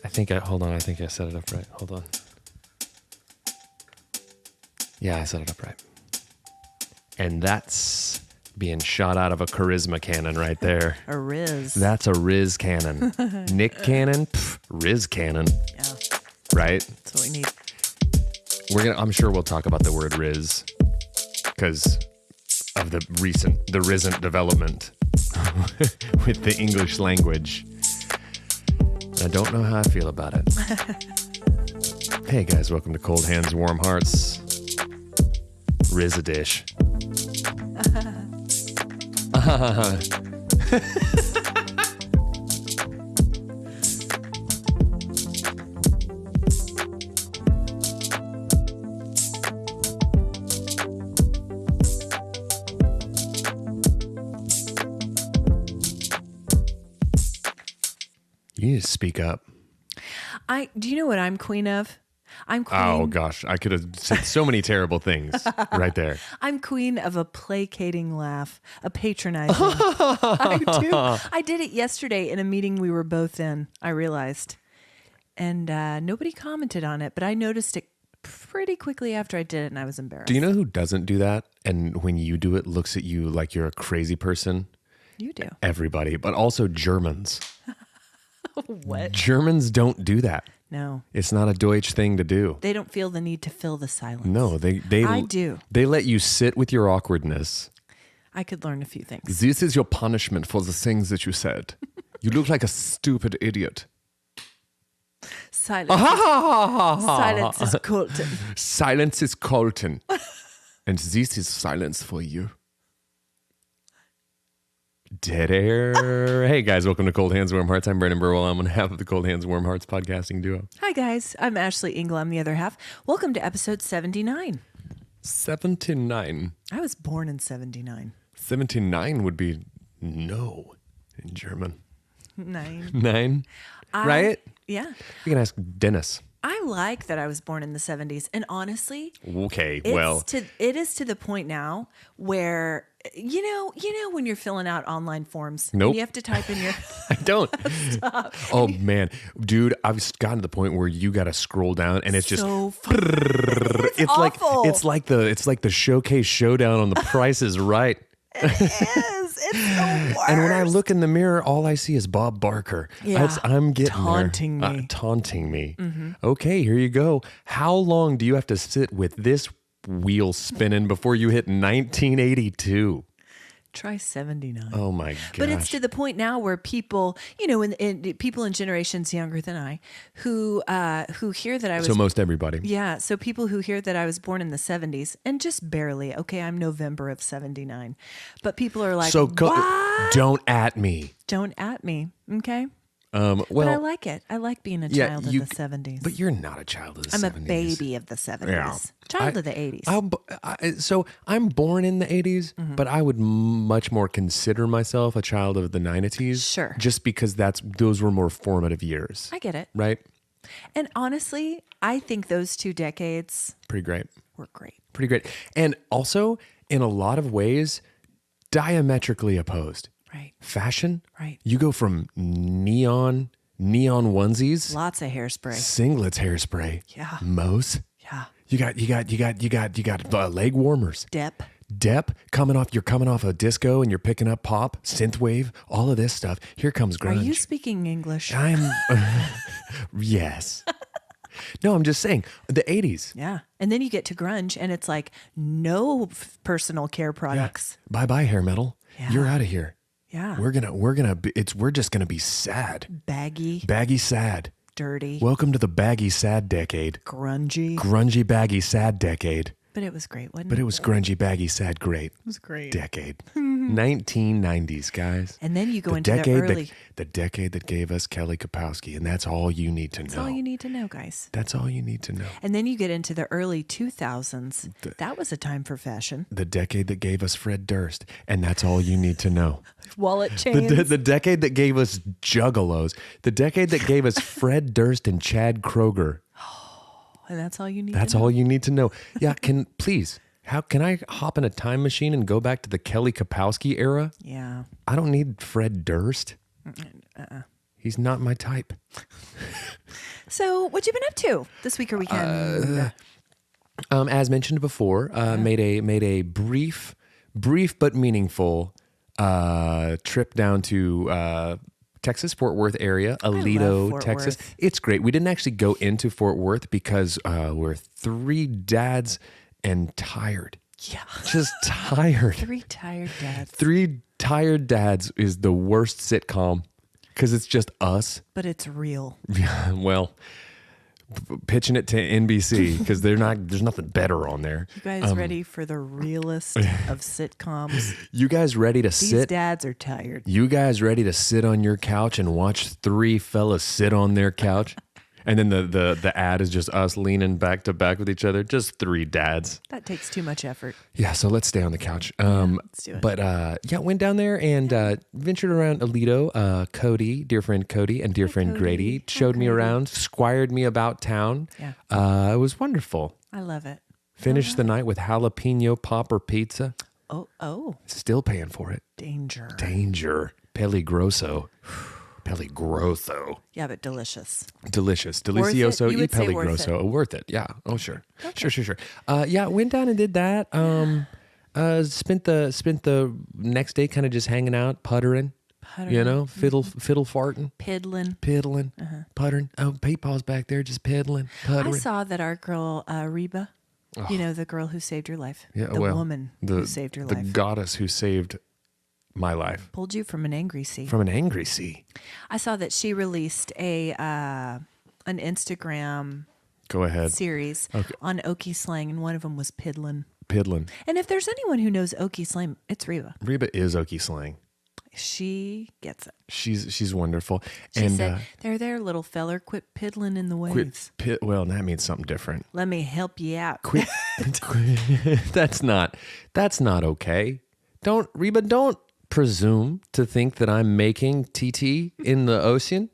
Hold on. I think I set it up right. Hold on. Yeah, I set it up right. And that's being shot out of a charisma cannon right there. A Riz. That's a Riz cannon. Nick cannon, Riz cannon. Yeah. Right? That's what we need. I'm sure we'll talk about the word Riz because of the recent development with the English language. I don't know how I feel about it. Hey guys, welcome to Cold Hands, Warm Hearts. Riz a dish. You need to speak up. Do you know what I'm queen of? I'm queen. Oh gosh, I could have said so many terrible things right there. I'm queen of a placating laugh, a patronizing. I do. I did it yesterday in a meeting we were both in, I realized. And nobody commented on it, but I noticed it pretty quickly after I did it and I was embarrassed. Do you know who doesn't do that? And when you do it, looks at you like you're a crazy person? You do. Everybody, but also Germans. What? Germans don't do that. No. It's not a Deutsch thing to do. They don't feel the need to fill the silence. No, they I do. They let you sit with your awkwardness. I could learn a few things. This is your punishment for the things that you said. You look like a stupid idiot. Silence. Silence is Colton. Silence is Colton. And this is silence for you. Dead air. Hey guys, welcome to Cold Hands, Warm Hearts. I'm Brandon Birdwell. I'm on half of the Cold Hands, Warm Hearts podcasting duo. Hi guys, I'm Ashley Engle. I'm the other half. Welcome to episode 79. 79. I was born in 79. 79 would be no in German. 9. Right? Yeah. We can ask Dennis. I like that I was born in the 70s. And honestly, Okay, it is to the point now where you know when you're filling out online forms, Nope. and you have to type in your I don't. Oh man, dude, I've gotten to the point where you got to scroll down and it's just it's awful. like the showcase showdown on The Price is Right. It is. It's the worst. And when I look in the mirror, all I see is Bob Barker. Yeah. I'm getting Taunting there. me. Taunting me. Mm-hmm. Okay, here you go. How long do you have to sit with this wheel spinning before you hit 1982? Try 79. Oh my gosh. But it's to the point now where people, in people in generations younger than I, who hear that I was. So most everybody. Yeah. So people who hear that I was born in the 70s and just barely. Okay, I'm November of 79, but people are like, what? Don't at me. Don't at me. Okay. Well, but I like it. I like being a child of the 70s. But you're not a child of the 70s. I'm a baby of the 70s. Yeah. Child of the 80s. So I'm born in the 80s, but I would much more consider myself a child of the 90s. Sure. Just because those were more formative years. I get it. Right? And honestly, I think those 2 decades Pretty great. were great. Pretty great. And also, in a lot of ways, diametrically opposed. Right. Fashion. Right. You go from neon onesies, Lots of hairspray. singlets, hairspray, Yeah. Mose. Yeah. You got leg warmers. Dep. You're coming off a disco and you're picking up pop, synthwave, all of this stuff. Here comes grunge. Are you speaking English? Yes. No, I'm just saying the 80s. Yeah. And then you get to grunge and it's like no personal care products. Bye hair metal. Yeah. You're out of here. Yeah. We're just gonna be sad. Baggy sad. Dirty. Welcome to the baggy sad decade. Grungy, baggy sad decade. But it was great, wasn't it? But it was grungy, baggy, sad, great. It was great. Decade. 1990s, guys. And then you go into the early. The decade that gave us Kelly Kapowski, and that's all you need to know. That's all you need to know, guys. That's all you need to know. And then you get into the early 2000s. That was a time for fashion. The decade that gave us Fred Durst, and that's all you need to know. Wallet chains. The decade that gave us Juggalos. The decade that gave us Fred Durst and Chad Kroger. And that's all you need That's to know. all you need to know. Yeah, how can I hop in a time machine and go back to the Kelly Kapowski era? Yeah. I don't need Fred Durst. He's not my type. So, what you been up to this week or weekend? As mentioned before, made a brief but meaningful trip down to Texas, Fort Worth area, Alito, Fort Texas. Worth. It's great. We didn't actually go into Fort Worth because we're three dads and tired. Yeah. Just tired. Three tired dads. Three tired dads is the worst sitcom because it's just us. But it's real. Well, pitching it to NBC because there's nothing better on there. You guys ready for the realest of sitcoms? You guys ready to These sit? dads are tired. You guys ready to sit on your couch and watch three fellas sit on their couch? And then the ad is just us leaning back to back with each other. Just three dads. That takes too much effort. Yeah, so let's stay on the couch. Let's do it. But went down there and ventured around Alito. Cody, dear friend Cody, and dear friend Cody. Grady Hi, showed me Grady. around, squired me about town. Yeah. It was wonderful. I love it. Finished the night with jalapeno popper pizza. Oh, Still paying for it. danger. Peligroso. Peligroso. Yeah, but delicious. Delicious. Worth it? Delicioso You y would say worth peligroso. Worth it. Yeah. Oh, sure. Sure. Went down and did that. Spent the next day kind of just hanging out, puttering. You know, fiddle farting. Piddling. Puttering. Oh, Papa's back there just piddling, puttering. I saw that our girl, Reba, you know, the girl who saved your life. Yeah, the well, woman who saved your the life. goddess who saved my life Pulled you from an angry sea. from an angry sea. I saw that she released an Instagram Go ahead. series on Okie slang, and one of them was piddlin'. Piddling. And if there's anyone who knows Okie slang, it's Reba. Reba is Okie slang. She gets it. She's wonderful. She and said, there, little feller, quit piddling in the waves. well, that means something different. Let me help you out. Quit. That's not okay. Don't presume to think that I'm making TT in the ocean.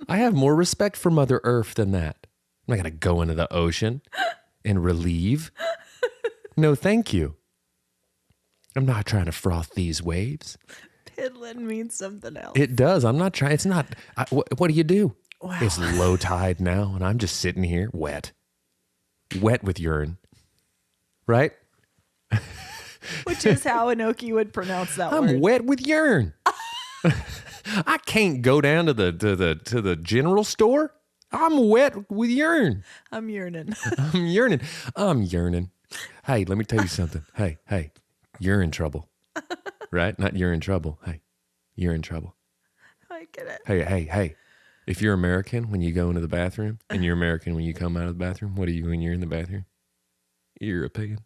I have more respect for Mother Earth than that. I'm not going to go into the ocean and relieve. No, thank you. I'm not trying to froth these waves. Piddling means something else. It does. I'm not trying. It's not. What do you do? Wow. It's low tide now, and I'm just sitting here wet with urine. Right? Which is how an Okie would pronounce that I'm word. wet with urine. I can't go down to the general store. I'm wet with urine. I'm yearning. I'm yearning. Hey, let me tell you something. Hey, you're in trouble. Right? Not you're in trouble. Hey, you're in trouble. I get it. Hey. If you're American when you go into the bathroom and you're American when you come out of the bathroom, what are you when you're in the bathroom? You're a pig.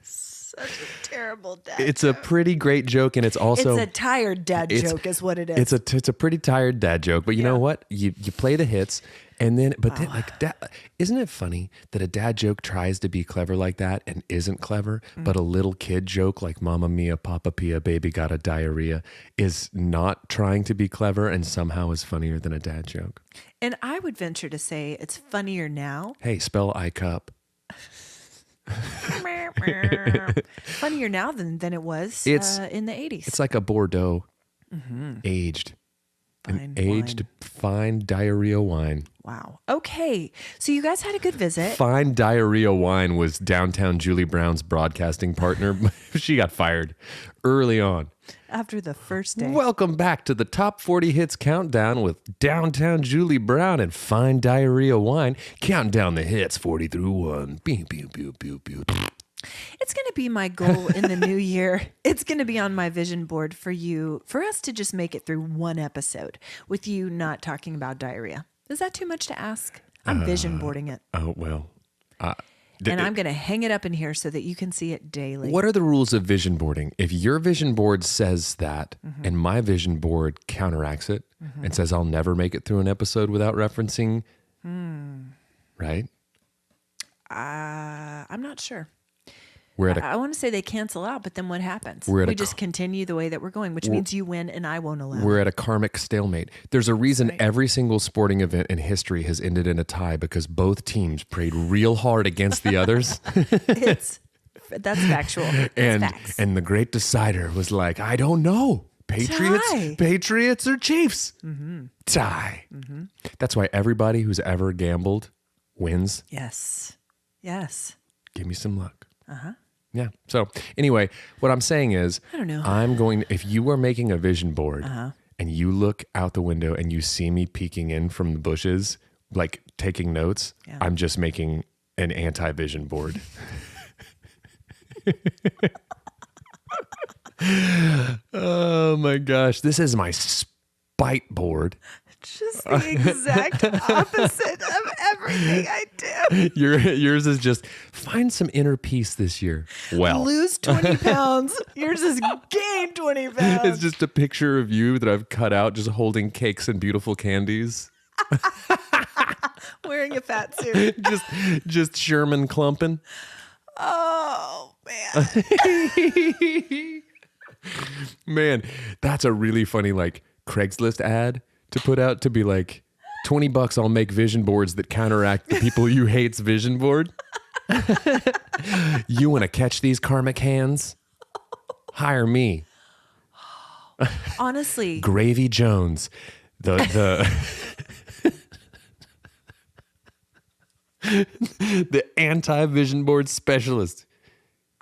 Such a terrible dad It's joke. a pretty great joke, and it's also It's a tired dad joke is what it is. It's a pretty tired dad joke, but you know what? You play the hits, and then then like that. Isn't it funny that a dad joke tries to be clever like that and isn't clever, but a little kid joke like "Mama Mia, Papa Pia, Baby got a diarrhea" is not trying to be clever and somehow is funnier than a dad joke. And I would venture to say it's funnier now. Hey, spell I cup. Funnier now than it was It's- in the 80s. It's like a Bordeaux, aged, Fine aged wine. fine diarrhea wine. Wow. Okay. So you guys had a good visit. Fine Diarrhea Wine was downtown Julie Brown's broadcasting partner. She got fired early on. After the first day. Welcome back to the Top 40 Hits Countdown with downtown Julie Brown and Fine Diarrhea Wine. Counting down the hits 40 through 1. Pew, pew, pew, pew, pew. It's going to be my goal in the new year. It's going to be on my vision board for us to just make it through one episode with you not talking about diarrhea. Is that too much to ask? I'm vision boarding it. Oh, well. And I'm going to hang it up in here so that you can see it daily. What are the rules of vision boarding? If your vision board says that and my vision board counteracts it and says I'll never make it through an episode without referencing, right? I'm not sure. We're at a I want to say they cancel out, but then what happens? We're at We a just continue the way that we're going, which means you win and I won't allow it. We're at a karmic stalemate. There's a reason every single sporting event in history has ended in a tie because both teams prayed real hard against the others. That's factual. That's facts. And the great decider was like, I don't know. Patriots or Chiefs? Tie. That's why everybody who's ever gambled wins. Yes. Give me some luck. Yeah. So anyway, what I'm saying is, I don't know. If you are making a vision board and you look out the window and you see me peeking in from the bushes, like taking notes, I'm just making an anti-vision board. Oh my gosh. This is my spite board. Just the exact opposite of everything I do. Yours is just find some inner peace this year. Well, Lose 20 pounds. Yours is gain 20 pounds. it's just a picture of you that I've cut out just holding cakes and beautiful candies. Wearing a fat suit. just Sherman clumping. Oh, man. Man, that's a really funny like Craigslist ad to put out to be like $20 I'll make vision boards that counteract the people you hate's vision board. You want to catch these karmic hands? Hire me. Honestly. Gravy Jones. The the anti-vision board specialist.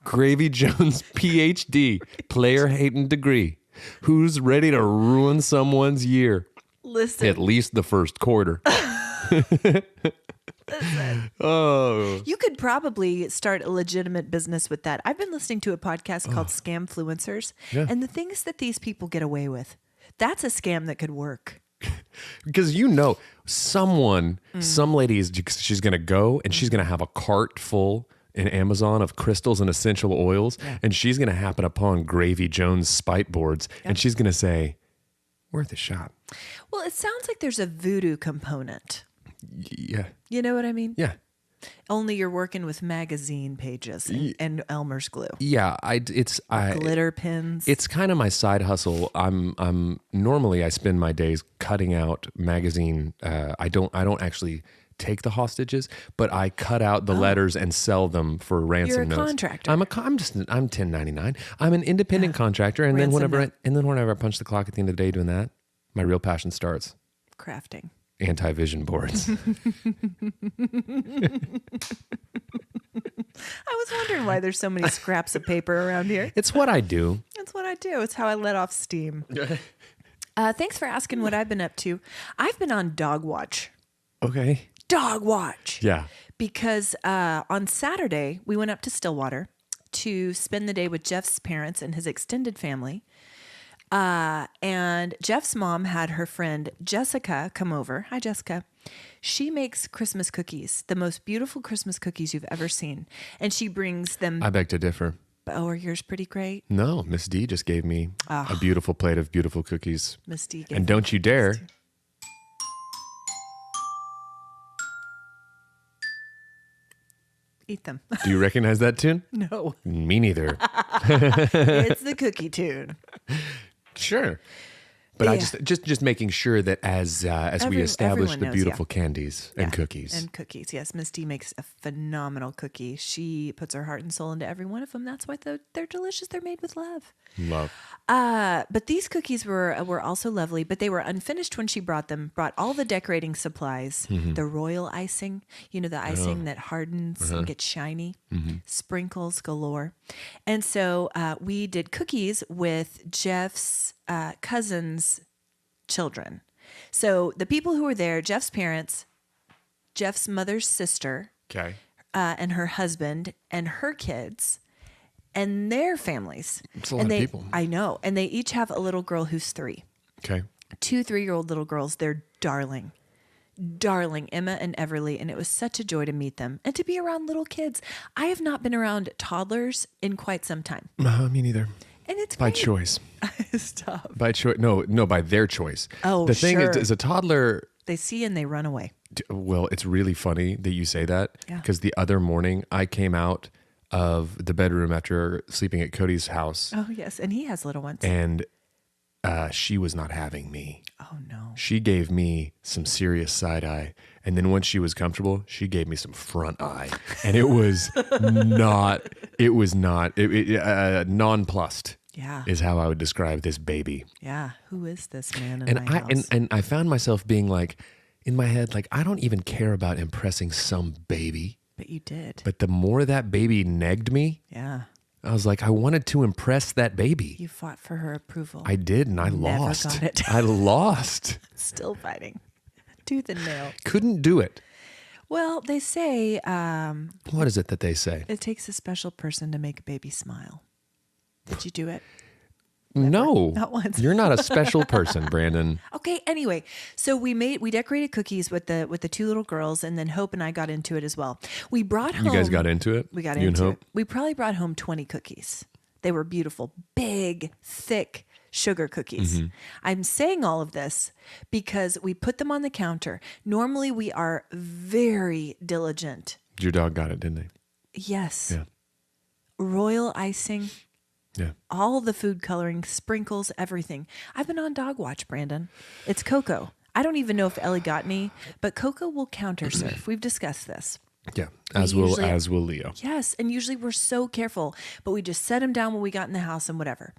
Gravy Jones, PhD, player hating degree. Who's ready to ruin someone's year? Listen. At least the first quarter. Listen. Oh. You could probably start a legitimate business with that. I've been listening to a podcast called Scamfluencers, and the things that these people get away with, that's a scam that could work. Because some lady she's going to go and she's going to have a cart full in Amazon of crystals and essential oils, and she's going to happen upon Gravy Jones spite boards, and she's going to say, worth a shot. Well, it sounds like there's a voodoo component. Yeah. You know what I mean? Yeah. Only you're working with magazine pages and Elmer's glue. Yeah, Glitter pins. It's kind of my side hustle. I'm normally I spend my days cutting out magazine. I don't actually take the hostages, but I cut out the letters and sell them for ransom You're a notes. contractor. I'm 1099. I'm an independent contractor, and then whenever I punch the clock at the end of the day doing that, my real passion starts. Crafting. Anti-vision boards. I was wondering why there's so many scraps of paper around here. It's what I do. That's what I do. It's how I let off steam. Thanks for asking what I've been up to. I've been on dog watch. Okay. Dog watch. Yeah. Because on Saturday, we went up to Stillwater to spend the day with Jeff's parents and his extended family. And Jeff's mom had her friend Jessica come over. Hi, Jessica. She makes Christmas cookies, the most beautiful Christmas cookies you've ever seen. And she brings them. I beg to differ. Oh, are yours pretty great? No, Miss D just gave me a beautiful plate of beautiful cookies. Miss D. And don't you dare. Eat them. Do you recognize that tune? No. Me neither. It's the cookie tune. Sure. But I Yeah. just making sure that as we establish everyone the knows, beautiful candies and cookies. And cookies. Yes, Miss D makes a phenomenal cookie. She puts her heart and soul into every one of them. That's why they're delicious. They're made with love. Love. But these cookies were also lovely, but they were unfinished when she brought them. Brought all the decorating supplies, the royal icing, the icing that hardens and gets shiny, sprinkles galore. And so we did cookies with Jeff's cousin's children. So the people who were there, Jeff's parents, Jeff's mother's sister, Okay. and her husband and her kids and their families. It's a lot of people. I know. And they each have a little girl who's 3. Okay. 2 3-year-old little girls. They're darling, Emma and Everly. And it was such a joy to meet them and to be around little kids. I have not been around toddlers in quite some time. Me neither. And it's By great. choice. Stop. By choice. No, by their choice. Oh, the thing sure. is, as a toddler, They see and they run away. well, it's really funny that you say that Yeah. because the other morning I came out of the bedroom after sleeping at Cody's house Oh, yes. And he has little ones. and she was not having me. Oh, no. She gave me some serious side eye. And then once she was comfortable, she gave me some front eye. And it was nonplussed. Yeah. is how I would describe this baby. Yeah. Who is this man in And my house? and I found myself being like, in my head, like, I don't even care about impressing some baby. But you did. But the more that baby negged me, Yeah. I was like, I wanted to impress that baby. You fought for her approval. I did, and I Never lost. got it. I lost. Still fighting. Tooth and nail. Couldn't do it. Well, they say What is it that they say? it takes a special person to make a baby smile. Did you do it? No. Not once. You're not a special person, Brandon. Okay. Anyway, so we decorated cookies with the two little girls, and then Hope and I got into it as well. We brought home. You guys got into it? We got You and into Hope? it. We probably brought home 20 cookies. They were beautiful, big, thick sugar cookies. Mm-hmm. I'm saying all of this because we put them on the counter. Normally, we are very diligent. Your dog got it, didn't they? Yes. Yeah. Royal icing. Yeah. All the food coloring, sprinkles, everything. I've been on dog watch, Brandon. It's Coco. I don't even know if Ellie got any, but Coco will counter surf. We've discussed this. Yeah. usually- As will Leo. Yes, and usually we're so careful, but we just set him down when we got in the house and whatever.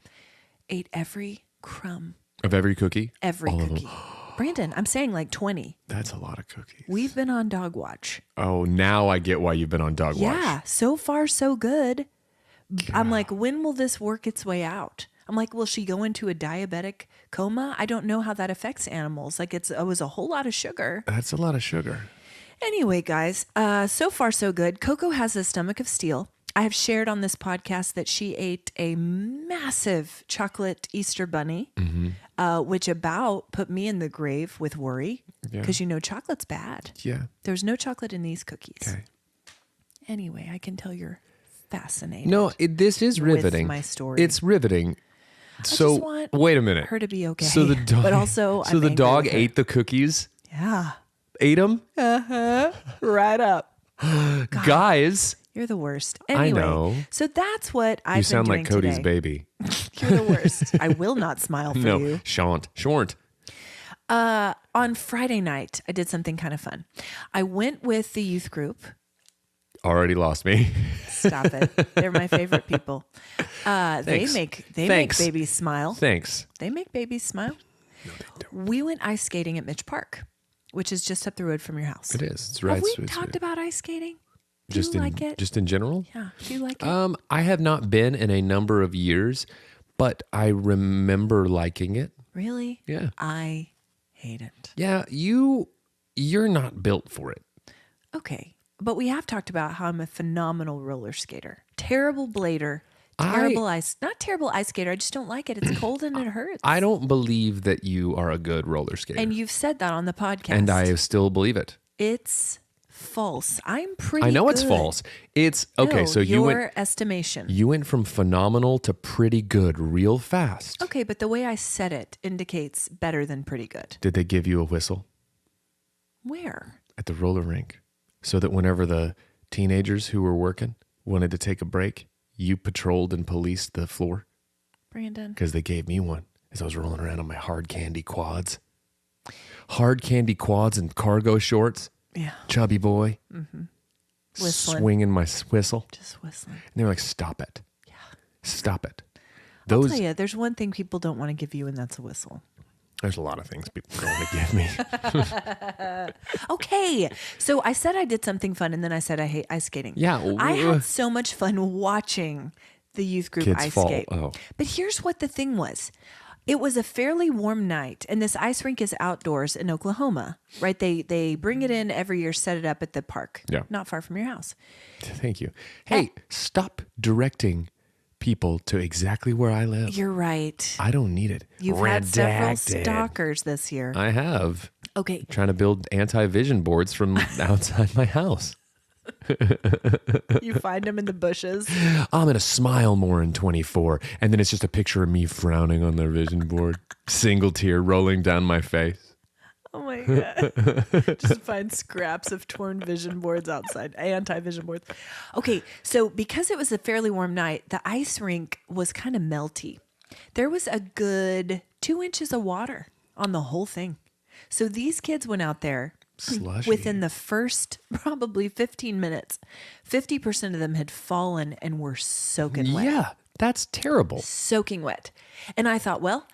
Ate every crumb, Of every cookie? every All of cookie. Brandon, I'm saying like 20. That's a lot of cookies. We've been on dog watch. Oh, now I get why you've been on dog watch. Yeah, so far so good. I'm like, when will this work its way out? I'm like, will she go into a diabetic coma? I don't know how that affects animals. Like it was a whole lot of sugar. That's a lot of sugar. Anyway, guys, so far so good. Coco has a stomach of steel. I have shared on this podcast that she ate a massive chocolate Easter bunny, which about put me in the grave with worry because chocolate's bad. Yeah. There's no chocolate in these cookies. Okay. Anyway, I can tell you're fascinated. No, this is with riveting. my story. It's riveting. So just want wait a minute. her to be okay. So the dog, but also, so I'm the angry dog with her. ate the cookies. Yeah, Ate them, right up. guys. You're the worst. Anyway, know. so that's what I've You been sound doing like Cody's today. baby. You're the worst. I will not smile for No, you. short. On Friday night, I did something kind of fun. I went with the youth group. Already lost me. Stop it. They're my favorite people. They Thanks. make Thanks. babies smile. Thanks. They make babies smile. We went ice skating at Mitch Park, which is just up the road from your house. It is. It's right. Have we it's- talked about ice skating? Do just you in like it? just in general. Yeah. Do you like it? I have not been in a number of years, but I remember liking it. Really? Yeah. I hate it. Yeah, you're not built for it. Okay. But we have talked about how I'm a phenomenal roller skater. Terrible blader. Not terrible ice skater. I just don't like it. It's cold and it hurts. I don't believe that you are a good roller skater. And you've said that on the podcast. And I still believe it. It's false. I'm pretty I know it's good. false. It's okay, No, so you your went estimation. you went from phenomenal to pretty good real fast. Okay, but the way I said it indicates better than pretty good. Did they give you a whistle Where? at the roller rink so that whenever the teenagers who were working wanted to take a break, you patrolled and policed the floor? Brandon. Because they gave me one as I was rolling around on my hard candy quads. Hard candy quads and cargo shorts. Yeah. Chubby boy. Whistling. Swinging my whistle. Just whistling. And they were like, stop it. Yeah. Stop it. I'll tell you, there's one thing people don't want to give you, and that's a whistle. There's a lot of things people don't want to give me. Okay. So I said I did something fun, and then I said I hate ice skating. Yeah. I had so much fun watching the youth group Kids ice fall. skate. Oh. But here's what the thing was. It was a fairly warm night, and this ice rink is outdoors in Oklahoma, right? They bring it in every year, set it up at the park, Yeah. not far from your house. Thank you. Hey, stop directing people to exactly where I live. You're right. I don't need it. You've had several Redacted. stalkers this year. I have. Okay. Trying to build anti-vision boards from outside my house. You find them in the bushes. I'm going to smile more in 24. And then it's just a picture of me frowning on their vision board. Single tear rolling down my face. Oh my God. Just find scraps of torn vision boards outside, anti-vision boards. Okay, so because it was a fairly warm night, the ice rink was kind of melty. There was a good 2 inches of water on the whole thing. So these kids went out there. Slushy. Within the first probably 15 minutes, 50% of them had fallen and were soaking wet. Yeah. That's terrible. soaking wet. And I thought, well,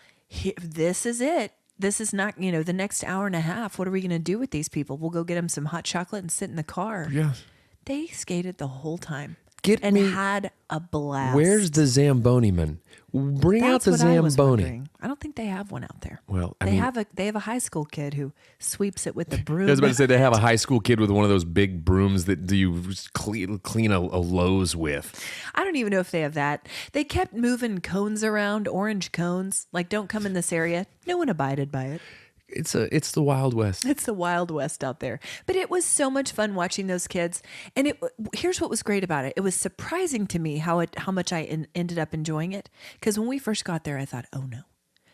this is it. This is not, the next hour and a half. What are we going to do with these people? We'll go get them some hot chocolate and sit in the car. Yeah. They skated the whole time Get and me. had a blast. Where's the Zamboni man? Bring out That's the what I was Zamboni. wondering. I don't think they have one out there. Well, I they mean, have a high school kid who sweeps it with the broom. I was about to say they have a high school kid with one of those big brooms that you clean a Lowe's with. I don't even know if they have that. They kept moving cones around, orange cones. Like, don't come in this area. No one abided by it. It's the Wild West. It's the Wild West out there. But it was so much fun watching those kids. And here's what was great about it. It was surprising to me how much I ended up enjoying it. Because when we first got there, I thought, oh no,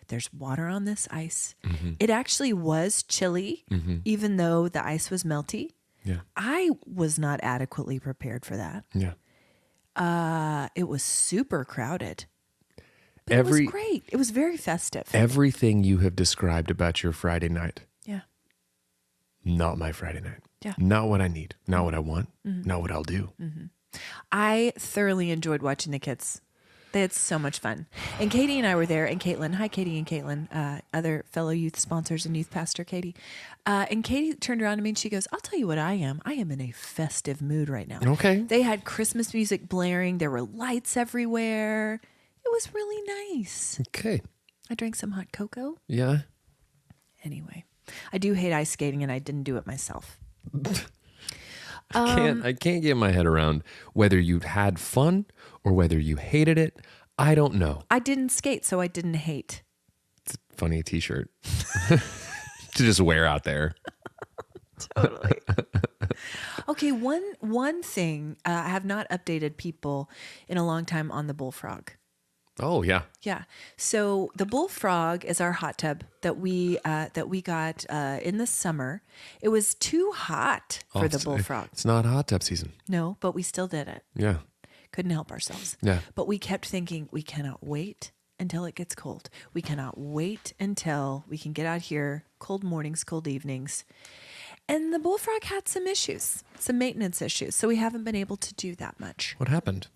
there's water on this ice. Mm-hmm. It actually was chilly, even though the ice was melty. Yeah. I was not adequately prepared for that. Yeah. It was super crowded. But it was great. It was very festive. Everything you have described about your Friday night. Yeah. Not my Friday night. Yeah. Not what I need. Not what I want. Not what I'll do. I thoroughly enjoyed watching the kids. They had so much fun. And Katie and I were there, and Caitlin. Hi, Katie and Caitlin, other fellow youth sponsors and youth pastor Katie. And Katie turned around to me and she goes, I'll tell you what I am. I am in a festive mood right now. Okay. They had Christmas music blaring. There were lights everywhere. It was really nice. Okay. I drank some hot cocoa. Yeah. Anyway, I do hate ice skating, and I didn't do it myself. I can't get my head around whether you had fun or whether you hated it. I don't know. I didn't skate, so I didn't hate. It's a funny t-shirt to just wear out there. Totally. Okay, one thing, I have not updated people in a long time on the bullfrog. Oh, yeah. Yeah. So the bullfrog is our hot tub that we got in the summer. It was too hot for the bullfrog. It's not hot tub season. No, but we still did it. Yeah. Couldn't help ourselves. Yeah. But we kept thinking, we cannot wait until it gets cold. We cannot wait until we can get out here, cold mornings, cold evenings. And the bullfrog had some issues, some maintenance issues. So we haven't been able to do that much. What happened?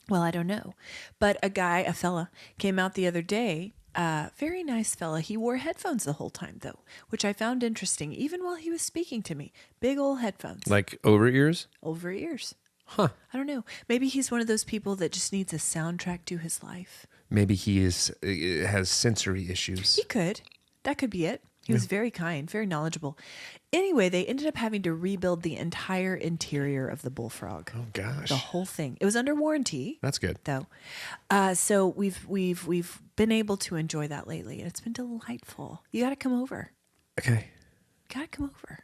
Well, I don't know. But a fella, came out the other day. Very nice fella. He wore headphones the whole time, though, which I found interesting, even while he was speaking to me. Big old headphones. Like over ears? Over ears. Huh. I don't know. Maybe he's one of those people that just needs a soundtrack to his life. Maybe he has sensory issues. He could. That could be it. He was very kind, very knowledgeable. Anyway, they ended up having to rebuild the entire interior of the bullfrog. Oh gosh. The whole thing. It was under warranty. That's good. Though. So we've been able to enjoy that lately, and it's been delightful. You got to come over. Okay. Got to come over.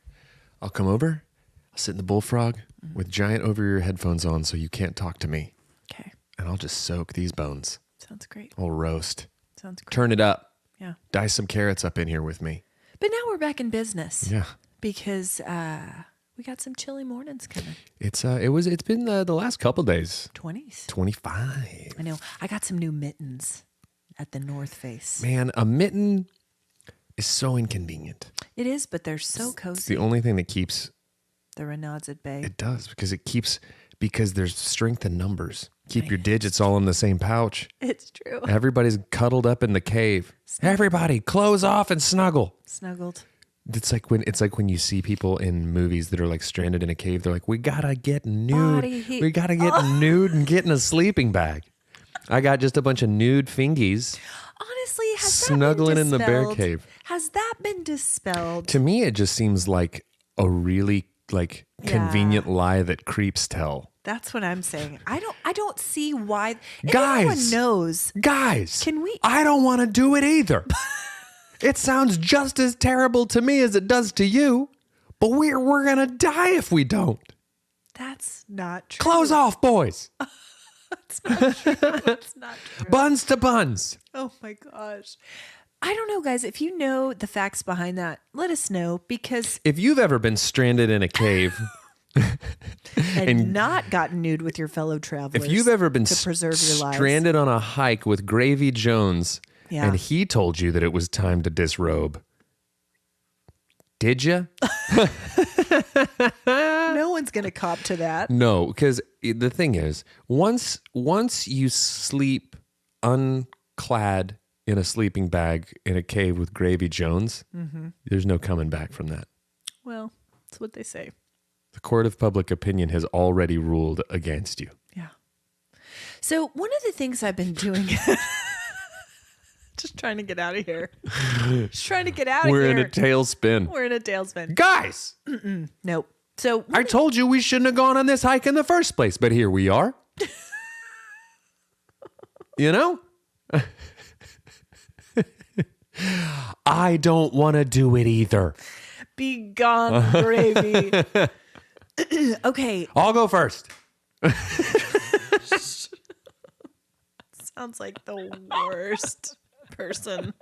I'll come over. I'll sit in the bullfrog with giant over-ear headphones on so you can't talk to me. Okay. And I'll just soak these bones. Sounds great. I'll roast. Sounds great. Turn it up. Yeah. Dice some carrots up in here with me. But now we're back in business. Yeah. Because we got some chilly mornings coming. It's been the last couple days. 20s. 25. I know. I got some new mittens at the North Face. Man, a mitten is so inconvenient. It is, but they're so It's cozy. the only thing that keeps The Renaud's at bay. it does because there's strength in numbers. Keep your digits all in the same pouch. It's true. Everybody's cuddled up in the cave. Everybody, close off and snuggle. Snuggled. It's like when you see people in movies that are like stranded in a cave. They're like, we gotta get nude. Body heat. We gotta get nude and get in a sleeping bag. I got just a bunch of nude fingies Honestly, has snuggling that in been the bear dispelled? cave. Has that been dispelled? To me, it just seems like a really convenient lie that creeps tell. That's what I'm saying. I don't see why. And Guys. everyone knows. Guys, Can we- I don't want to do it either. It sounds just as terrible to me as it does to you, but we're gonna die if we don't. That's not true. Close off, boys. That's not true. That's not true. Buns to buns. Oh my gosh. I don't know, guys. If you know the facts behind that, let us know, because If you've ever been stranded in a cave, and not gotten nude with your fellow travelers. if you've ever been to preserve your lives. stranded on a hike with Gravy Jones, Yeah. and he told you that it was time to disrobe, did you? No one's gonna cop to that. No, because the thing is, once you sleep unclad in a sleeping bag in a cave with Gravy Jones, there's no coming back from that. Well, that's what they say. The court of public opinion has already ruled against you. Yeah. So one of the things I've been doing, just trying to get out of here. Just trying to get out of here. We're in a tailspin. We're in a tailspin. Guys! Nope. So I told you we shouldn't have gone on this hike in the first place, but here we are. You know? I don't want to do it either. Be gone, Gravy. Okay. I'll go first. Sounds like the worst person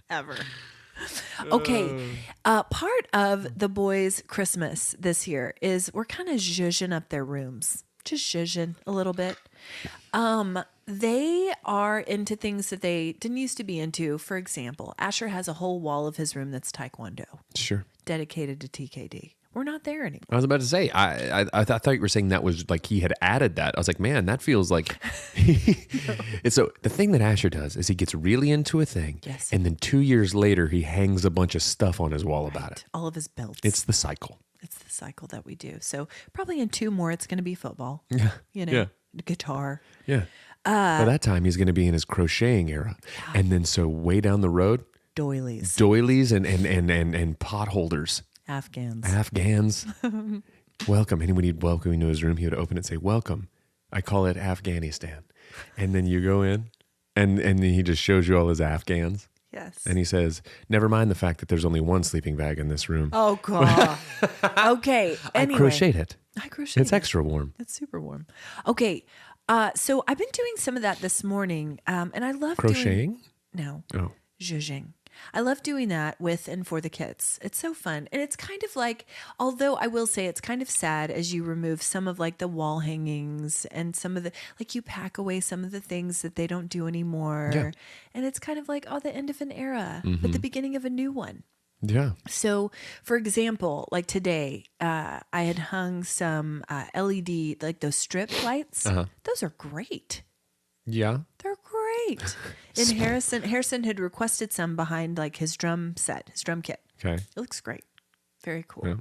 ever. Okay. Part of the boys' Christmas this year is we're kind of zhuzhing up their rooms. Just zhuzhing a little bit. They are into things that they didn't used to be into. For example, Asher has a whole wall of his room that's Taekwondo. Sure. Dedicated to TKD. We're not there anymore. I was about to say, I thought you were saying that was like he had added that. I was like, man, that feels like. And so the thing that Asher does is he gets really into a thing. Yes. And then 2 years later, he hangs a bunch of stuff on his wall about it. All of his belts. It's the cycle. It's the cycle that we do. So probably in 2 more, it's going to be football. Yeah. You know, Yeah. guitar. Yeah. By that time, he's going to be in his crocheting era. And then so way down the road, Doilies. and pot holders. Afghans. Welcome. And when he'd welcome into his room, he would open it and say, welcome. I call it Afghanistan. And then you go in and then he just shows you all his Afghans. Yes. And he says, never mind the fact that there's only one sleeping bag in this room. Oh, God. Okay. Anyway. I crocheted it. It's extra warm. It's super warm. Okay. So I've been doing some of that this morning. And I love crocheting? No. Oh. Zhuzhing. I love doing that with and for the kids. It's so fun. And it's kind of like, although I will say it's kind of sad as you remove some of like the wall hangings and some of the, like you pack away some of the things that they don't do anymore. Yeah. And it's kind of like, oh, the end of an era, but the beginning of a new one. Yeah. So, for example, like today, I had hung some LED, like those strip lights. Those are great. Yeah. They're great. And Harrison had requested some behind like his drum set, his drum kit. Okay. It looks great. Very cool. Yeah.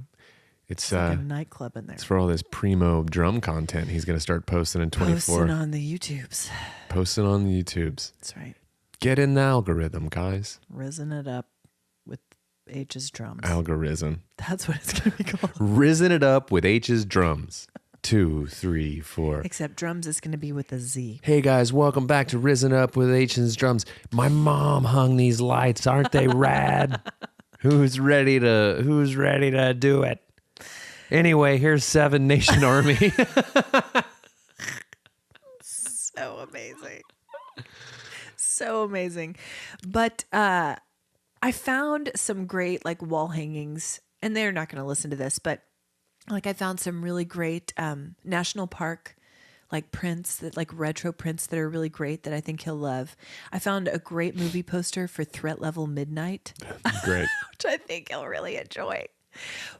It's like a nightclub in there. It's for all this primo drum content he's going to start posting in 24. Posting on the YouTubes. That's right. Get in the algorithm, guys. Risen it up with H's drums. Algorithm. That's what it's going to be called. Risen it up with H's drums. 2, 3, 4. Except drums is going to be with a Z. Hey guys, welcome back to Risen Up with H's drums. My mom hung these lights. Aren't they rad? Who's ready to do it? Anyway, here's 7 Nation Army. So amazing. So amazing. But I found some great like wall hangings, and they're not going to listen to this, but like I found some really great national park like prints, that like retro prints that are really great that I think he'll love. I found a great movie poster for Threat Level Midnight. Great. Which I think he'll really enjoy.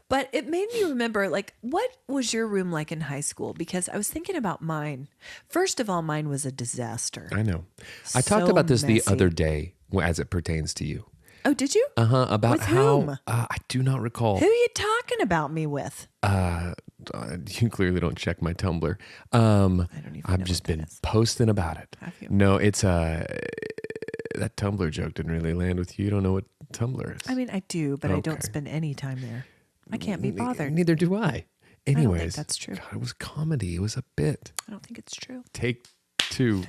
But it made me remember, like, what was your room like in high school? Because I was thinking about mine. First of all, mine was a disaster. I know. I talked about this the other day as it pertains to you. Oh, did you? About with how whom? I do not recall. Who are you talking about me with? You clearly don't check my Tumblr. I don't even I've know just what that been is. posting about it. Have you? No, it's that Tumblr joke didn't really land with you. You don't know what Tumblr is. I mean, I do, but I don't Okay. spend any time there. I can't be bothered. Neither do I. Anyways, don't think that's true. God, it was comedy. It was a bit. I don't think it's true. Take 2.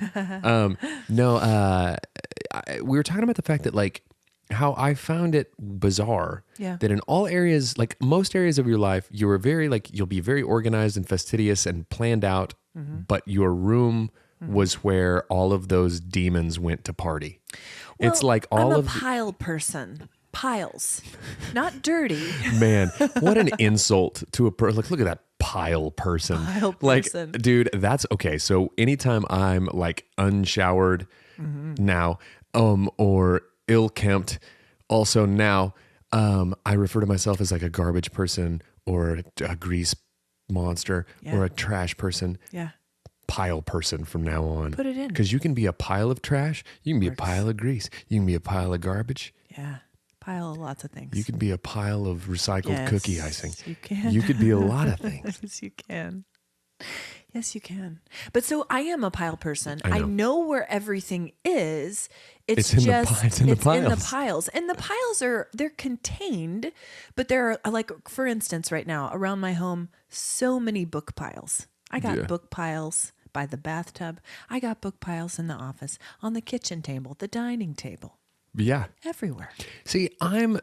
We were talking about the fact that like how I found it bizarre that in all areas, like most areas of your life, you were very like, you'll be very organized and fastidious and planned out, but your room was where all of those demons went to party. Well, it's like all I'm of a pile person. Piles, not dirty. Man, what an insult to a person. Like, look at that pile person. Pile like, person. dude, that's okay. So anytime I'm like unshowered now, or ill-kempt also now, I refer to myself as like a garbage person or a grease monster or a trash person. Yeah. pile person from now on. Put it in. Because you can be a pile of trash. You can be a pile of grease. You can be a pile of garbage. Yeah. Pile of lots of things. You can be a pile of recycled cookie icing. You can. You could be a lot of things. Yes, you can. Yes, you can. But so I am a pile person. I I know. know where everything is. It's in the just pi- it's in the it's in the piles. piles. And the piles they're contained, but there are, like, for instance, right now around my home, so many book piles. I got Yeah. book piles by the bathtub. I got book piles in the office, on the kitchen table, the dining table, Yeah. everywhere. See, I'm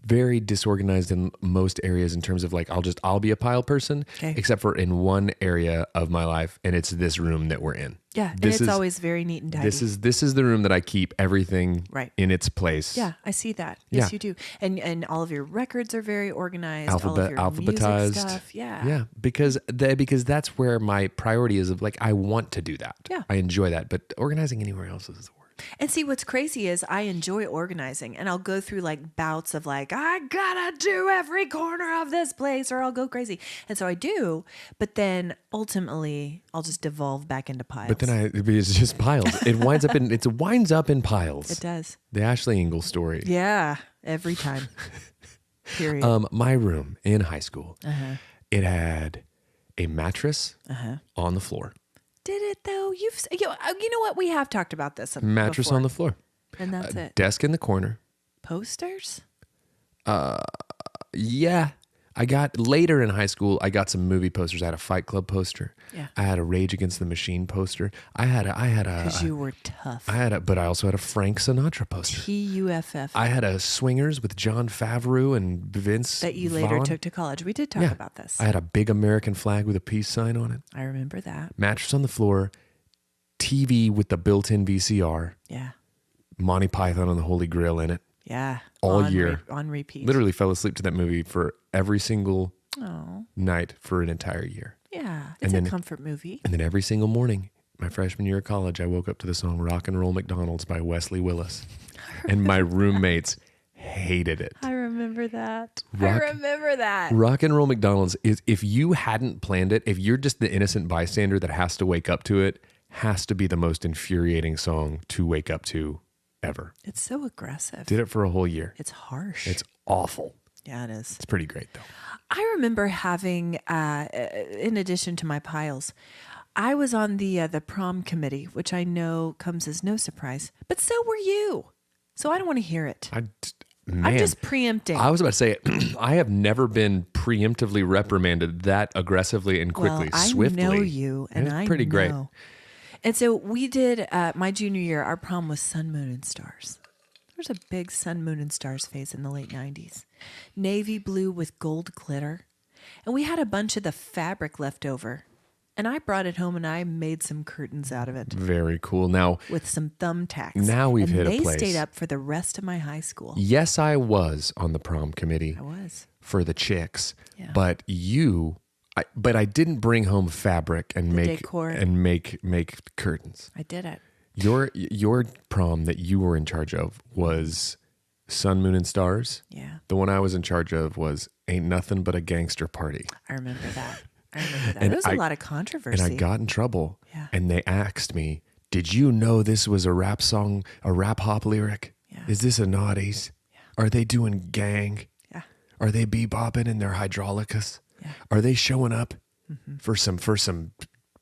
very disorganized in most areas in terms of like I'll be a pile person, Okay. except for in one area of my life, and it's this room that we're in. Yeah, and This it's is- always very neat and tidy. This is the room that I keep everything Right. in its place. Yeah, I see that. Yes, Yeah. you do. And all of your records are very organized. all of your Alphabetized. music stuff. Yeah. Yeah, because that's where my priority is of like I want to do that. Yeah. I enjoy that, but organizing anywhere else is the worst. And see, what's crazy is I enjoy organizing, and I'll go through like bouts of like, I gotta do every corner of this place or I'll go crazy. And so I do, but then ultimately I'll just devolve back into piles. But then it's just piles. It winds up in piles. It does. The Ashley Engle story. Yeah, every time. Period. My room in high school, Uh-huh. it had a mattress on the floor. Did it though? You know what? We have talked about this. Mattress before. on the floor. And that's it. Desk in the corner. Posters? Yeah. I got later in high school, I got some movie posters. I had a Fight Club poster. Yeah. I had a Rage Against the Machine poster. I had a Because you were tough. but I also had a Frank Sinatra poster. TUFF. I had a Swingers with John Favreau and Vince That you later Vaughn. took to college. We did talk Yeah. about this. I had a big American flag with a peace sign on it. I remember that. Mattress on the floor, TV with the built-in VCR, Yeah. Monty Python and the Holy Grail in it. Yeah. All On year. on repeat. Literally fell asleep to that movie for every single Oh, night for an entire year. yeah. It's then- a comfort movie. And then every single morning, my freshman year of college, I woke up to the song Rock and Roll McDonald's by Wesley Willis. And my roommates hated it. I remember that. Rock- I remember that. Rock and Roll McDonald's is, if you hadn't planned it, if you're just the innocent bystander that has to wake up to it, has to be the most infuriating song to wake up to ever. It's so aggressive. Did it for a whole year. It's harsh. It's awful. Yeah, it is. It's pretty great though. I remember having, in addition to my piles, I was on the prom committee, which I know comes as no surprise, but so were you. So I don't want to hear it. I'm just preempting. I was about to say, I have never been preemptively reprimanded that aggressively and quickly, well, swiftly. I know you, and It's I pretty know. great. And so we did, my junior year, our prom was Sun, Moon, and Stars. There was a big Sun, Moon, and Stars phase in the late 90s. Navy blue with gold glitter. And we had a bunch of the fabric left over. And I brought it home and I made some curtains out of it Very cool. Now, with some thumbtacks. Now we've and hit a they place. stayed up for the rest of my high school. yes, I was on the prom committee I was. for the chicks, Yeah. but I didn't bring home fabric and decor. make curtains. I did it. Your prom that you were in charge of was Sun, Moon, and Stars. Yeah. The one I was in charge of was Ain't Nothing But a Gangster Party. I remember that. There And was a lot of controversy. And I got in trouble. Yeah. And they asked me, did you know this was a rap song, a rap hop lyric? Yeah. Is this a naughties? Yeah. Are they doing gang? Yeah. Are they bebopping in their hydraulicus? Yeah. Are they showing up for some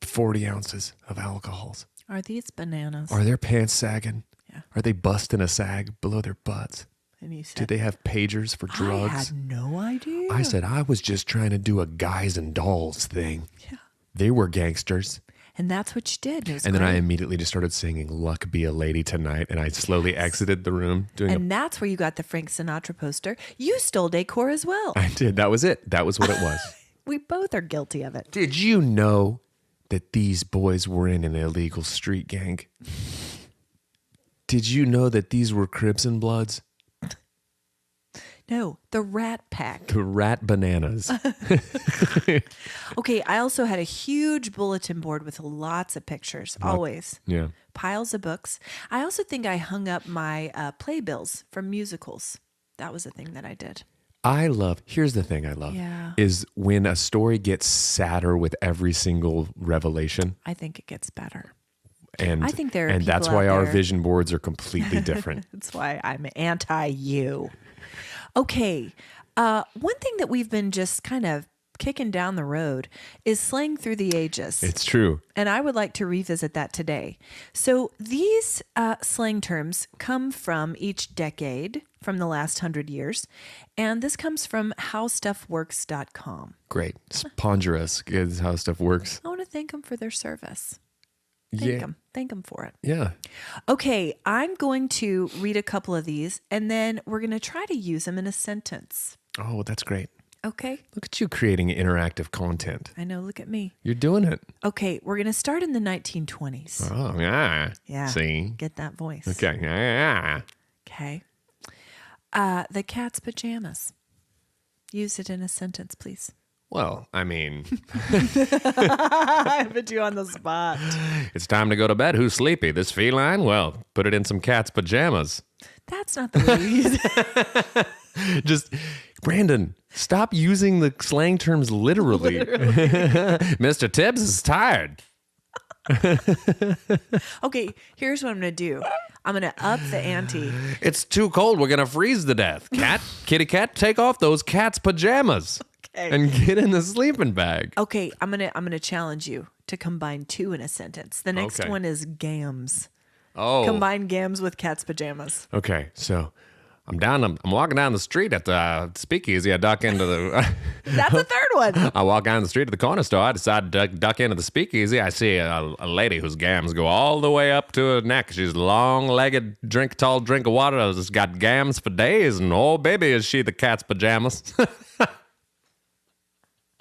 40 ounces of alcohols? Are these bananas? Are their pants sagging? Yeah. Are they busting a sag below their butts? And you said, Do they have pagers for drugs? I had no idea. I said, I was just trying to do a guys and dolls thing. Yeah. They were gangsters. And that's what you did. It was And then I great. immediately just started singing Luck Be a Lady Tonight. And I slowly exited the room doing And that's where you got the Frank Sinatra poster. You stole decor as well. I did. That was it. That was what it was. We both are guilty of it. Did you know that these boys were in an illegal street gang? Did you know that these were Crips and Bloods? No, the Rat Pack. The Rat Bananas. Okay, I also had a huge bulletin board with lots of pictures, always. Yeah. Piles of books. I also think I hung up my playbills from musicals. That was a thing that I did. Here's the thing I love Yeah. is when a story gets sadder with every single revelation. I think it gets better. And I think there are and that's people why out our there- vision boards are completely different. That's why I'm anti you. Okay. One thing that we've been just kind of kicking down the road is slang through the ages. It's true. And I would like to revisit that today. So these slang terms come from each decade from the last 100 years. And this comes from howstuffworks.com. Great. Ponderous is how stuff works. I want to thank them for their service. Yeah. Thank them for it. Yeah. Okay, I'm going to read a couple of these and then we're going to try to use them in a sentence. Oh, that's great. Okay? Look at you creating interactive content. I know, look at me. You're doing it. Okay, we're going to start in the 1920s. Oh, yeah. Yeah. See? Get that voice. Okay. Yeah. Okay. The cat's pajamas. Use it in a sentence, please. Well, I mean, I put you on the spot. it's time to go to bed. Who's sleepy? This feline? Well, put it in some cat's pajamas. That's not the way you use it. Just, Brandon, stop using the slang terms literally. Mr. Tibbs is tired. Okay, here's what I'm going to do. I'm going to up the ante. It's too cold. We're going to freeze to death. Kitty cat, take off those cat's pajamas Okay. and get in the sleeping bag. Okay, I'm gonna challenge you to combine two in a sentence. The next Okay. one is gams. Oh, Combine gams with cat's pajamas. okay. So I'm walking down the street at the speakeasy. I duck into the, That's the third one. I walk down the street to the corner store. I decide to duck into the speakeasy. I see a lady whose gams go all the way up to her neck. She's long-legged, tall drink of water. Has got gams for days. And oh, baby, is she the cat's pajamas.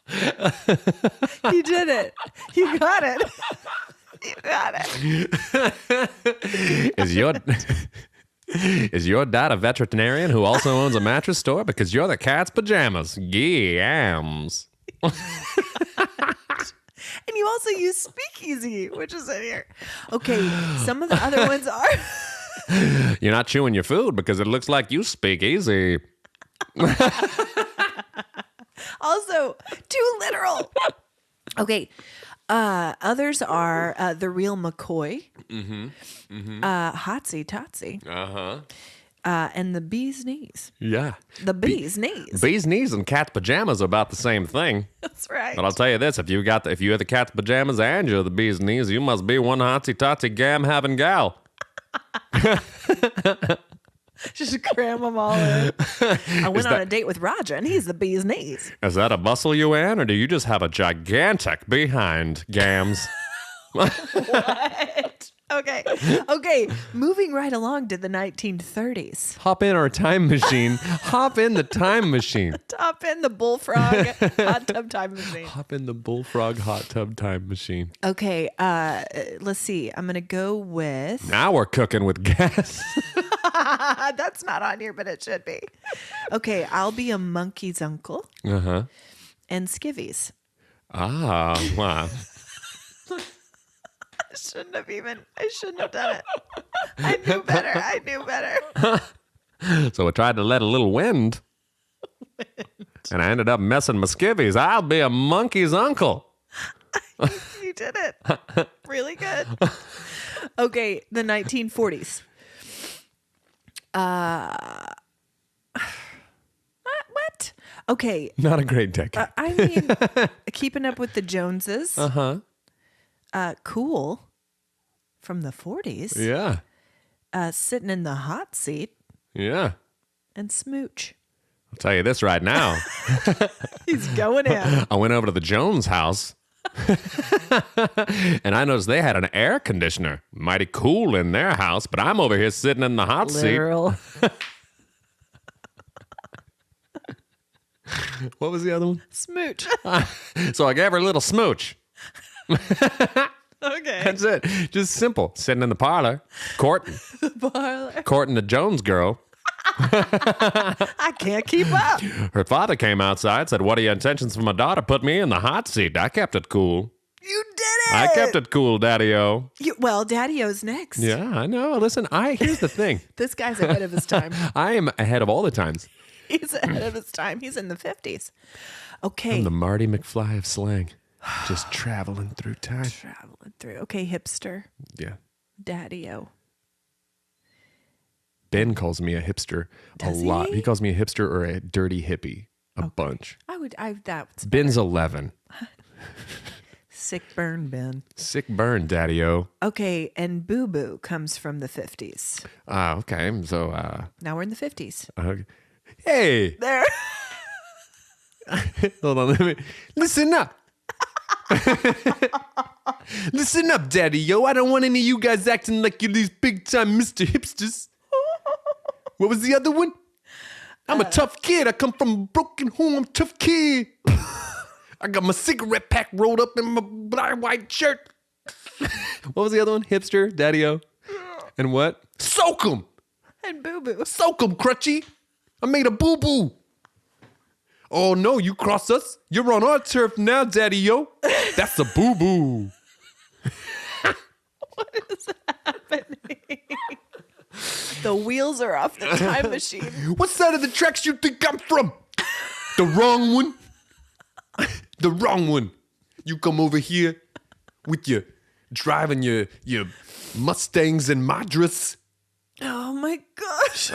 You did it. You got it. You got it. Is your dad a veterinarian who also owns a mattress store? Because you're the cat's pajamas. Gams. And you also use speakeasy, which is in here. Okay, some of the other ones are. You're not chewing your food because it looks like you speak easy. Also, too literal. Okay. Others are the real McCoy, Hotsy Totsy, and the bee's knees. Yeah. The bee's knees. Bee's knees and cat's pajamas are about the same thing. That's right. But I'll tell you this, if you have the cat's pajamas and you're the bee's knees, you must be one hotsy totsy gam having gal. Just cram them all in. I went on a date with Roger, and he's the bee's knees. Is that a bustle you in, or do you just have a gigantic behind, gams? What? Okay. Moving right along to the 1930s. Hop in our time machine. Hop in the time machine. Top in the bullfrog hot tub time machine. Hop in the bullfrog hot tub time machine. Okay, let's see. I'm going to go with... Now we're cooking with gas. That's not on here, but it should be. Okay, I'll be a monkey's uncle Uh-huh. and skivvies. Ah, wow. I shouldn't have done it. I knew better. So I tried to let a little wind. And I ended up messing my skivvies. I'll be a monkey's uncle. You did it. Really good. Okay, the 1940s. What? Okay. Not a great decade. I mean, keeping up with the Joneses. Uh-huh. Cool from the 40s. Yeah. Sitting in the hot seat Yeah. and smooch. I'll tell you this right now. He's going in. I went over to the Jones house. And I noticed they had an air conditioner. Mighty cool in their house, but I'm over here sitting in the hot Literal. seat. What was the other one? Smooch. So I gave her a little smooch. Okay. That's it. Just simple. Sitting in the parlor, courting the Jones girl. I can't keep up. Her father came outside, said, "What are your intentions for my daughter? Put me in the hot seat." I kept it cool. You did it. I kept it cool, Daddy-O. Well, Daddy-O's next. Yeah, I know. Listen, here's the thing. This guy's ahead of his time. I am ahead of all the times. He's ahead of his time. He's in the 50s. Okay. I'm the Marty McFly of slang. Just traveling through time. Traveling through. Okay, hipster. Yeah. Daddy-o. Ben calls me a hipster Does a lot. he? He calls me a hipster or a dirty hippie a bunch. That's Ben's 11. sick burn, Ben. Sick burn, daddy-o. Okay, and boo-boo comes from the 50s. Okay. So, Now we're in the 50s. hey, There. hold on. Listen up. Listen up, daddy-o. I don't want any of you guys acting like you're these big-time Mr. Hipsters. What was the other one? I'm a tough kid. I come from a broken home. I'm a tough kid. I got my cigarette pack rolled up in my black white shirt. What was the other one? Hipster, daddy-o. And what? Soak 'em. And boo-boo. Soak 'em, crutchy. I made a boo-boo. Oh, no, you cross us. You're on our turf now, daddy-o. That's a boo-boo. What is happening? The wheels are off the time machine. What side of the tracks you think I'm from? The wrong one? The wrong one. You come over here with your driving your Mustangs and Madras. Oh my gosh.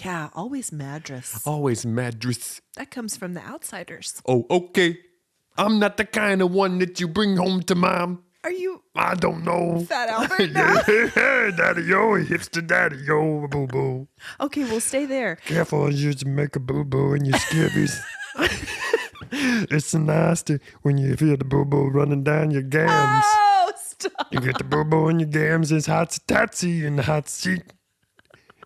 Yeah, always Madras. Always Madras. That comes from the Outsiders. Oh, okay. I'm not the kind of one that you bring home to mom. Are you I don't know. Fat Albert now? Hey, daddy-o, hipster daddy-o, boo-boo. Okay, we'll stay there. Careful, you just make a boo-boo in your skivvies. It's nasty when you feel the boo-boo running down your gams. Oh, stop. You get the boo-boo in your gams, it's hot-tatsy in the hot seat.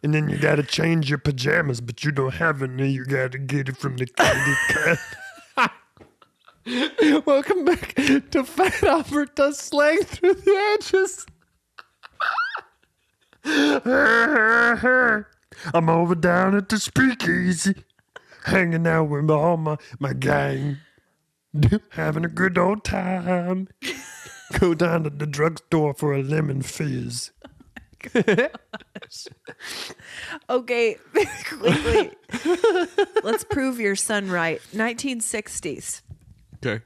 And then you gotta change your pajamas, but you don't have any. You gotta get it from the candy cat. Welcome back to Fat Albert Does Slang Through the Edges. I'm over down at the speakeasy, hanging out with all my gang, having a good old time. Go down to the drugstore for a lemon fizz. Okay, quickly. Let's prove your son right. 1960s. Okay.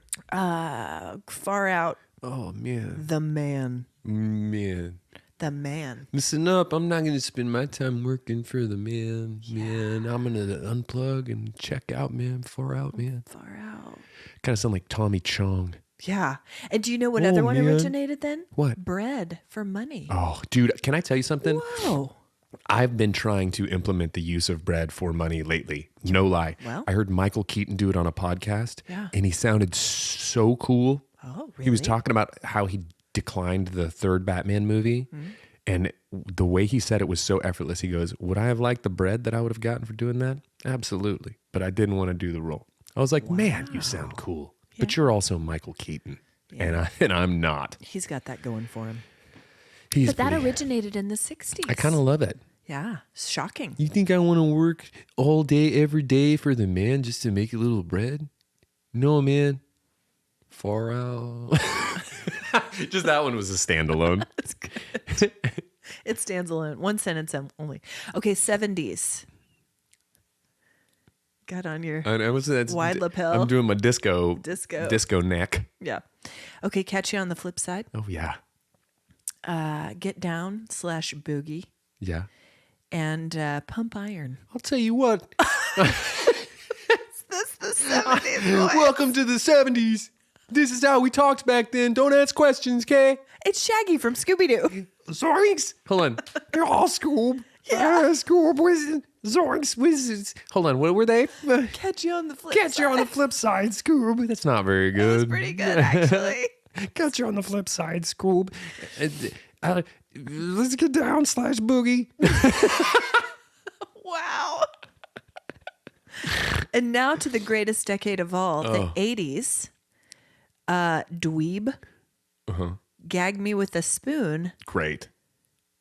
Far out. Oh, man. The man. Man. The man. Listen up. I'm not going to spend my time working for the man. Man, I'm going to unplug and check out, man. Far out, man. Far out. Kind of sound like Tommy Chong. Yeah. And do you know what other one man. originated then? What? Bread for money. Oh, dude, can I tell you something? Whoa. I've been trying to implement the use of bread for money lately. No lie. Well? I heard Michael Keaton do it on a podcast, Yeah. and he sounded so cool. Oh, really? He was talking about how he declined the third Batman movie, and the way he said it was so effortless. He goes, would I have liked the bread that I would have gotten for doing that? Absolutely. But I didn't want to do the role. I was like, man, you sound cool. But you're also Michael Keaton, and I'm not. He's got that going for him. He's But that pretty- originated in the 60s. I kind of love it. Yeah. Shocking. You think I want to work all day, every day for the man just to make a little bread? No, man. Far out. Just that one was a standalone. That's good. It stands alone. One sentence only. Okay, 70s. Got on your I was wide lapel. I'm doing my disco neck. Yeah. Okay, catch you on the flip side. Oh yeah, Get down / boogie yeah. and pump iron. I'll tell you what. Is this the 70s? Welcome to the 70s. This is how we talked back then. Don't ask questions, okay? It's Shaggy from Scooby-Doo. Zoinks. Hold on. Oh, Scoob. Yeah. Scoob, wizard. Zoinks, wizards. Hold on. What were they? Catch you on the flip Catch side. you on the flip side, Scoob. That's not very That was good. pretty good, actually. Catch you on the flip side, Scoob. Let's get down / boogie. Wow. And now to the greatest decade of all, the 80s. Dweeb. Gag me with a spoon. Great.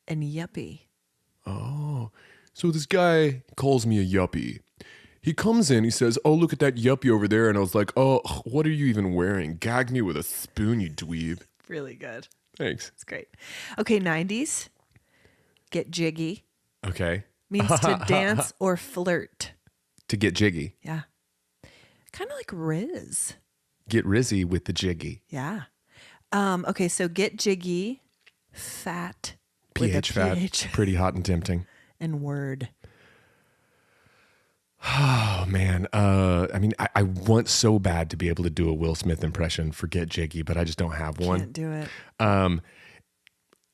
And yuppie. So this guy calls me a yuppie. He comes in, he says, oh, look at that yuppie over there. And I was like, oh, what are you even wearing? Gag me with a spoon, you dweeb. Really good. Thanks. It's great. Okay, 90s. Get jiggy. Okay. Means to dance or flirt. To get jiggy. Yeah. Kind of like Riz. Get rizzy with the jiggy. Yeah. Okay, so get jiggy, fat, with a PH fat. PH, Pretty hot and tempting. and word. Oh, man. I mean, I want so bad to be able to do a Will Smith impression for Get Jiggy, but I just don't have one. Can't do it.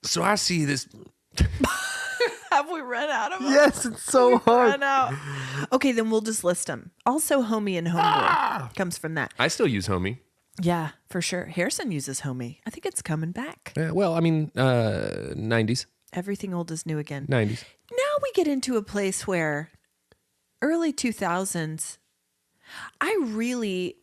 So I see this. Have we run out of them? Yes, it's so hard. Run out. Okay, then we'll just list them. Also, homie and homeboy comes from that. I still use homie. Yeah, for sure. Harrison uses homie. I think it's coming back. Yeah, well, I mean, 90s. Everything old is new again. 90s. Now we get into a place where early 2000s, I really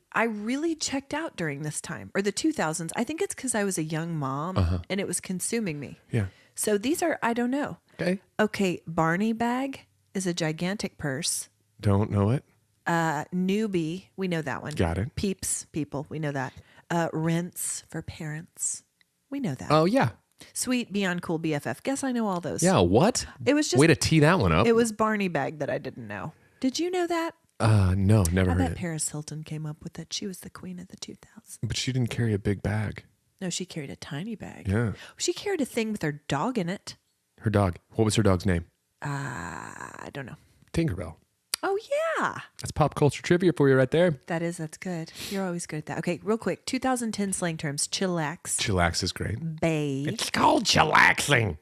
checked out during this time, or the 2000s. I think it's because I was a young mom and it was consuming me. Yeah. So these are, I don't know. Okay. Okay, Barney bag is a gigantic purse. Don't know it. Newbie, we know that one. Got it. Peeps, people, we know that. Rinse for parents, we know that. Oh, yeah. Sweet, Beyond Cool, BFF. Guess I know all those. Yeah, what? It was just, Way to tee that one up. it was Barney bag that I didn't know. Did you know that? No, never I heard bet it. Paris Hilton came up with it. She was the queen of the 2000s. But she didn't carry a big bag. No, she carried a tiny bag. Yeah. She carried a thing with her dog in it. Her dog. What was her dog's name? I don't know. Tinkerbell. Oh, yeah. That's pop culture trivia for you right there. That's good. You're always good at that. Okay, real quick. 2010 slang terms. Chillax. Chillax is great. Bay. It's called chillaxing.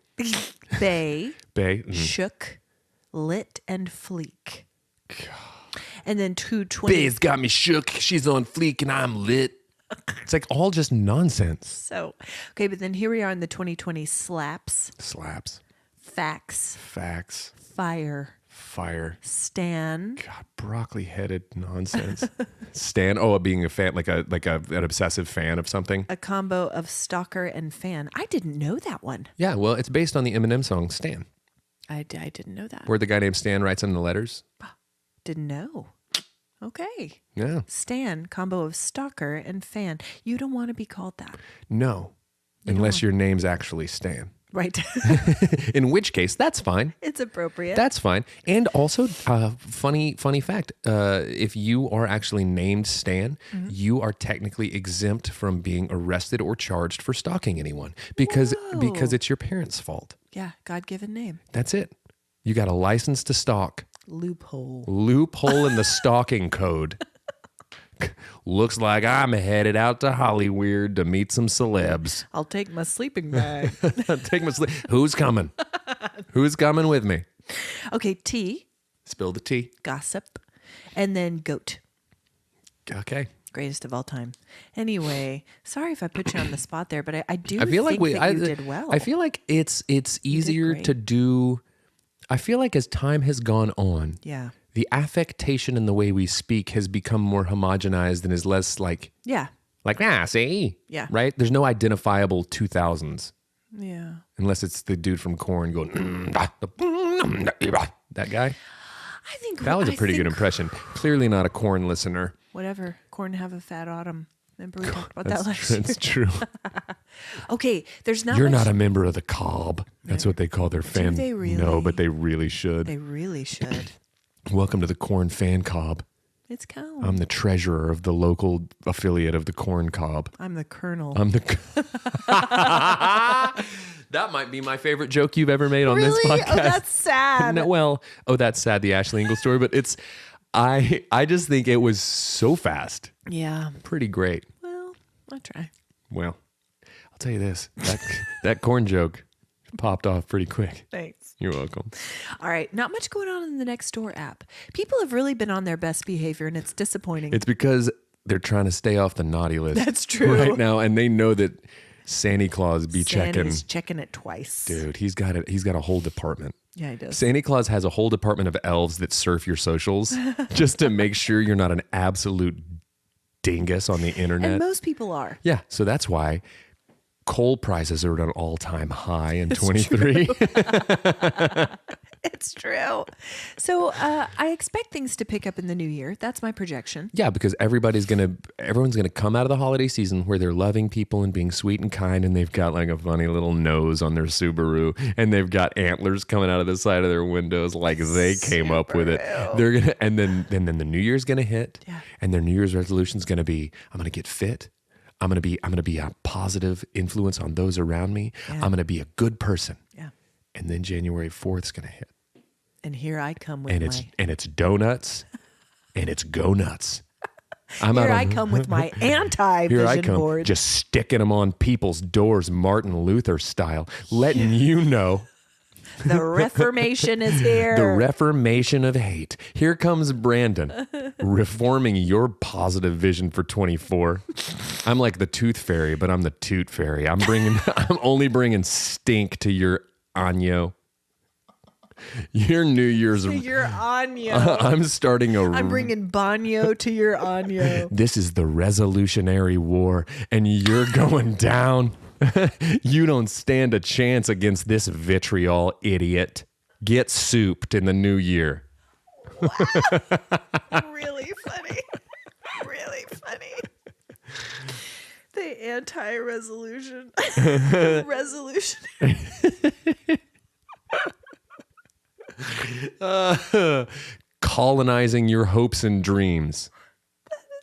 Bay. Bay. Shook. Lit and fleek. And then 220. Bay's got me shook. She's on fleek and I'm lit. It's like all just nonsense. So, okay, but then here we are in the 2020 slaps. Slaps. Facts. Facts. Fire. Fire. Stan. God, broccoli-headed nonsense. Stan. Oh, being a fan, like an obsessive fan of something. A combo of stalker and fan. I didn't know that one. Yeah, well, it's based on the Eminem song Stan, I didn't know that. where the guy named Stan writes in the letters. Didn't know. Okay. Yeah. Stan, combo of stalker and fan. You don't want to be called that. No, unless your name's actually Stan. Right. In which case, that's fine. It's appropriate. That's fine. And also, funny fact: if you are actually named Stan, you are technically exempt from being arrested or charged for stalking anyone because it's your parents' fault. Yeah, God-given name. That's it. You got a license to stalk. Loophole In the stalking code. Looks like I'm headed out to Hollywood to meet some celebs. I'll take my sleeping bag. Take my sleep. Who's coming? Who's coming with me? Okay, tea, Spill the tea. gossip, and then goat. Okay. Greatest of all time. Anyway, sorry if I put you on the spot there, but I do I feel like think that you did well. I feel like it's easier great. to do. I feel like as time has gone on, Yeah. the affectation in the way we speak has become more homogenized and is less like Yeah. see? Yeah. Right? There's no identifiable 2000s Yeah. unless it's the dude from Korn going that guy. I think That was a pretty good impression. Clearly not a Korn listener. Whatever. Corn have a fat autumn. Remember we talked about that last year. That's true. Okay, there's not You're much. not a member of the Cobb. That's what they call their fan. they really? No, but they really should. They really should. Welcome to the Korn Fan Cobb. It's count. I'm the treasurer of the local affiliate of the Corn Cob. I'm the colonel. I'm the. That might be my favorite joke you've ever made on this Really? podcast. Oh, that's sad. No, well, that's sad. The Ashley Engle story, but it's. I just think it was so fast. Yeah. Pretty great. Well, I'll try. Well, I'll tell you this: that corn joke popped off pretty quick. Thanks. You're welcome. All right. Not much going on in the Nextdoor app. People have really been on their best behavior, and it's disappointing. It's because they're trying to stay off the naughty list. That's true. Right now, and they know that Santa Claus be checking. Santa's checking it twice. Dude, he's got a whole department. Yeah, he does. Santa Claus has a whole department of elves that surf your socials just to make sure you're not an absolute dingus on the internet. And most people are. Yeah, so that's why Coal prices are at an all-time high in 23. It's true. So I expect things to pick up in the new year. That's my projection. Yeah, because everyone's gonna come out of the holiday season where they're loving people and being sweet and kind, and they've got like a funny little nose on their Subaru, and they've got antlers coming out of the side of their windows like they came up with it. They're gonna, and then the new year's gonna hit, and their New Year's resolution's gonna be, I'm gonna get fit. I'm gonna be a positive influence on those around me. Yeah. I'm gonna be a good person. Yeah. And then January 4th's gonna hit. And here I come with It's donuts and it's go nuts. I come with my anti-vision board. Just sticking them on people's doors, Martin Luther style, letting you know the Reformation is here. the Reformation of hate. Here comes Brandon, reforming your positive vision for 24. I'm like the tooth fairy, but I'm the toot fairy. I'm only bringing stink to your Anyo. Your New Year's. To your Anyo. I'm bringing Banyo to your Anyo. This is the Resolutionary War, and you're going down. You don't stand a chance against this vitriol, idiot. Get souped in the new year. Really funny. Really funny. The anti-resolution. Resolutionary. Colonizing your hopes and dreams.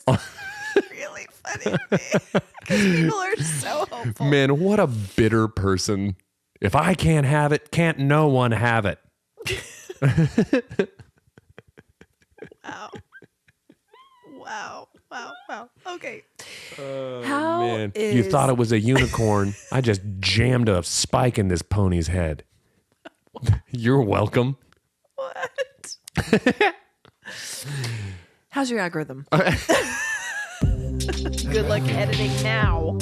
Really funny to me. Because people are so hopeful. Man, what a bitter person. If I can't have it, can't no one have it. Wow. Okay. Man, you thought it was a unicorn. I just jammed a spike in this pony's head. You're welcome. What? How's your algorithm? Good luck editing now.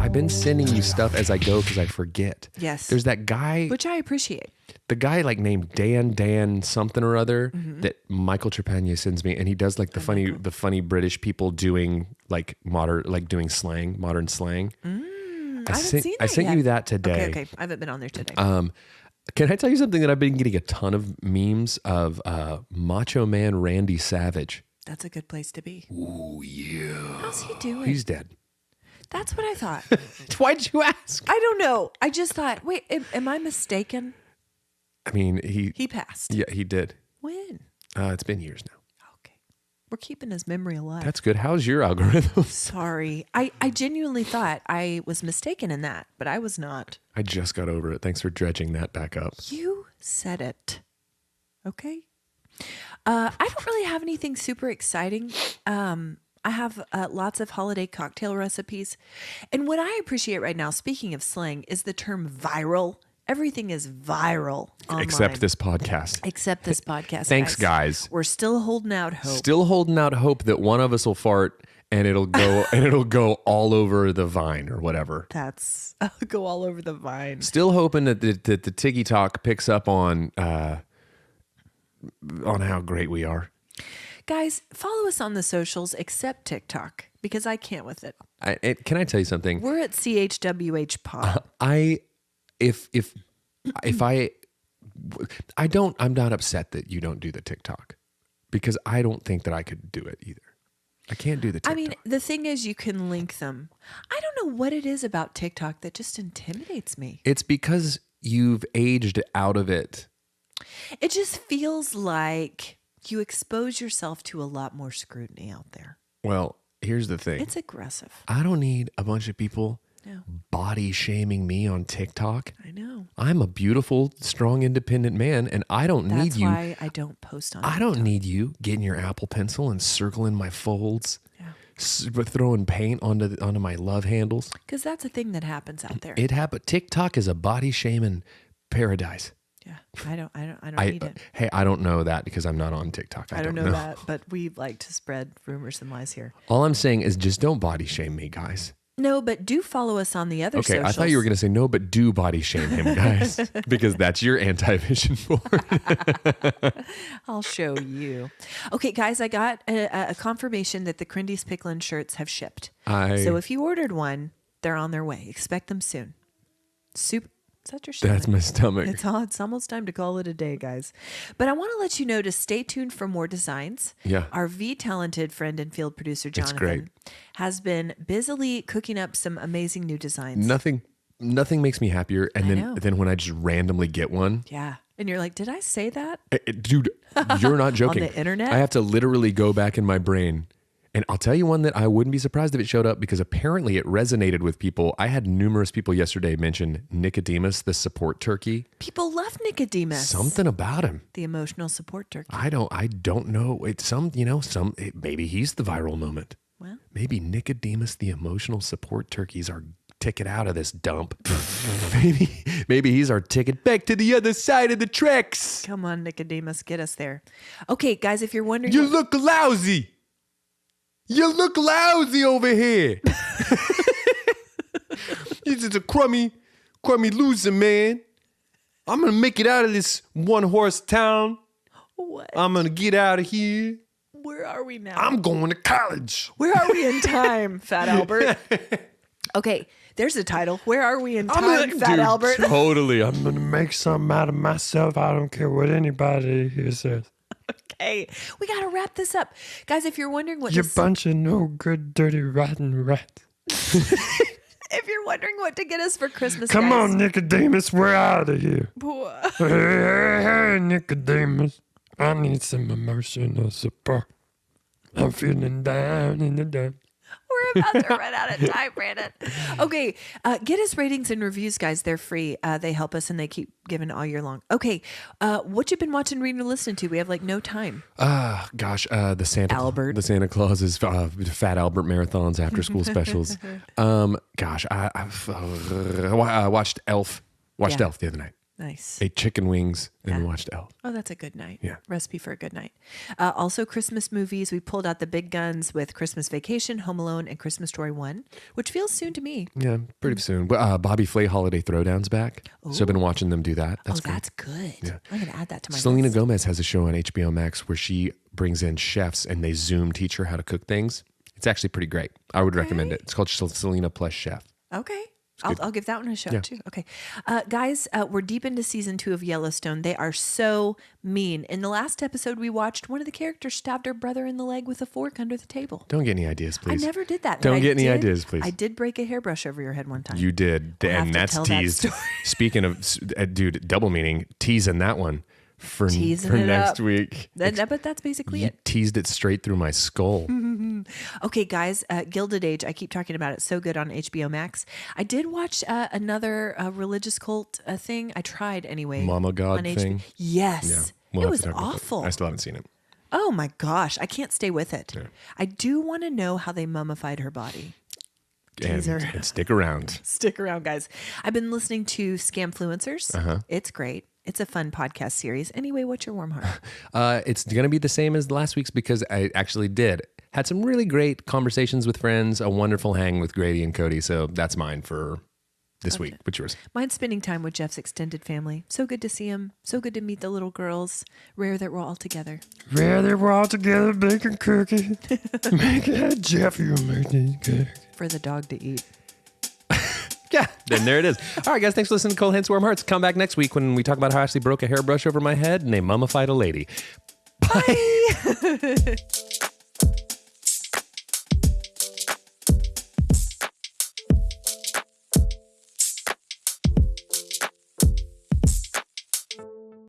I've been sending you stuff as I go because I forget. Yes. There's that guy, Which I appreciate. the guy like named Dan something or other that Michael Trepagna sends me, and he does like the funny British people doing like modern slang. I haven't seen that I sent yet. you that today. Okay. I haven't been on there today. Can I tell you something that I've been getting a ton of memes of? Macho Man Randy Savage. That's a good place to be. Ooh, yeah. How's he doing? He's dead. That's what I thought. Why'd you ask? I don't know. I just thought, wait, am I mistaken? I mean, He passed. Yeah, he did. When? It's been years now. Okay. We're keeping his memory alive. That's good. How's your algorithm? Sorry. I genuinely thought I was mistaken in that, but I was not. I just got over it. Thanks for dredging that back up. You said it. Okay. I don't really have anything super exciting. I have lots of holiday cocktail recipes. And what I appreciate right now, speaking of slang, is the term viral. Everything is viral online. Except this podcast. Except this podcast. Thanks, guys. We're still holding out hope. Still holding out hope that one of us will fart and it'll go all over the vine or whatever. That's go all over the vine. Still hoping that the Tiggy Talk picks up on how great we are. Guys, follow us on the socials except TikTok because I can't with it. Can I tell you something? We're at CHWH Pod. I'm not upset that you don't do the TikTok because I don't think that I could do it either. I can't do the TikTok. I mean, the thing is you can link them. I don't know what it is about TikTok that just intimidates me. It's because you've aged out of it. It just feels like you expose yourself to a lot more scrutiny out there. Well, here's the thing. It's aggressive. I don't need a bunch of people No. body shaming me on TikTok. I know. I'm a beautiful, strong, independent man, and I don't need you. That's why I don't post on I don't TikTok. need you getting your Apple Pencil and circling my folds, Yeah. throwing paint onto my love handles. Because that's a thing that happens out there. It happened. TikTok is a body shaming paradise. Yeah. I don't need it. Hey, I don't know that because I'm not on TikTok. I don't know that, but we like to spread rumors and lies here. All I'm saying is just don't body shame me, guys. No, but do follow us on the other Okay, socials. I thought you were going to say no, but do body shame him, guys, because that's your anti-vision board. I'll show you. Okay, guys, I got a confirmation that the Crindy's Picklin shirts have shipped. So if you ordered one, They're on their way. Expect them soon. Soup. Is that your stomach? That's my stomach. It's almost time to call it a day, guys. But I want to let you know to stay tuned for more designs. Yeah. Our talented friend and field producer, Jonathan, great. has been busily cooking up some amazing new designs. Nothing makes me happier. And know. then when I just randomly get one, Yeah. And you're like, did I say that? dude, you're not joking. On the internet? I have to literally go back in my brain. And I'll tell you one that I wouldn't be surprised if it showed up because apparently it resonated with people. I had numerous people yesterday mention Nicodemus, the support turkey. People love Nicodemus. Something about him. The emotional support turkey. I don't know. It's maybe he's the viral moment. Well, Maybe Nicodemus, the emotional support turkey's our ticket out of this dump. maybe he's our ticket back to the other side of the tracks. come on, Nicodemus, get us there. Okay, guys, if you're wondering, You look lousy. You look lousy over here. You're just a crummy loser, man. I'm going to make it out of this one-horse town. what? I'm going to get out of here. Where are we now? I'm going to college. Where are we in time, Fat Albert? Okay, there's a title. Where are we in time, Fat Albert? Totally. I'm gonna make something out of myself. I don't care what anybody here says. Okay, we got to wrap this up. Guys, if you're wondering what You this, bunch of no good, dirty, rotten rats. if you're wondering what to get us for Christmas, Come guys, on, Nicodemus, we're out of here. Hey, Nicodemus. I need some emotional support. I'm feeling down in the dump. We're about to run out of time, Brandon. Okay, get us ratings and reviews, guys. They're free. They help us, and they keep giving all year long. Okay, what you been watching, reading, or listening to? We have like no time. The Santa Albert. The Santa Claus's Fat Albert marathons, after school specials. I watched Elf. Yeah. Elf the other night. Nice. Ate chicken wings and watched Elf. Oh, that's a good night. Yeah. Recipe for a good night. Also, Christmas movies. We pulled out the big guns with Christmas Vacation, Home Alone, and Christmas Story 1, which feels soon to me. Yeah, pretty soon. But Bobby Flay Holiday Throwdown's back. So I've been watching them do that. That's great. That's good. Yeah. I'm going to add that to my Selena list. Gomez has a show on HBO Max where she brings in chefs and they Zoom teach her how to cook things. It's actually pretty great. I would recommend it. It's called Selena Plus Chef. Okay. I'll give that one a shot Yeah. too. Okay. Guys, we're deep into season 2 of Yellowstone. They are so mean. In the last episode we watched, one of the characters stabbed her brother in the leg with a fork under the table. Don't get any ideas, please. I never did that. Don't but get any ideas, please. I did break a hairbrush over your head one time. You did. We'll have And to that's tell that teased. story. Speaking of, dude, double meaning, teasing that one for Teasing it next up. week. But that's basically You it. teased it straight through my skull. Okay, guys, Gilded Age. I keep talking about it. So good on HBO Max. I did watch another religious cult thing. I tried anyway. Mama God on thing? Yes. We'll It have was to talk about that. awful. I still haven't seen it. Oh my gosh. I can't stay with it. Yeah. I do want to know how they mummified her body. And, Teaser. and stick around. Stick around, guys. I've been listening to Scamfluencers. Uh-huh. It's great. It's a fun podcast series. Anyway, what's your warm heart? It's going to be the same as last week's because I actually had some really great conversations with friends, a wonderful hang with Grady and Cody. So that's mine for this week. What's yours? Mine's spending time with Jeff's extended family. So good to see him. So good to meet the little girls. Rare that we're all together. Yeah, they were all together baking cookies. Jeff, you make these cookies. For the dog to eat. Yeah, then there it is. All right, guys, thanks for listening to Cold Hands, Warm Hearts. Come back next week when we talk about how Ashley broke a hairbrush over my head and they mummified a lady. Bye.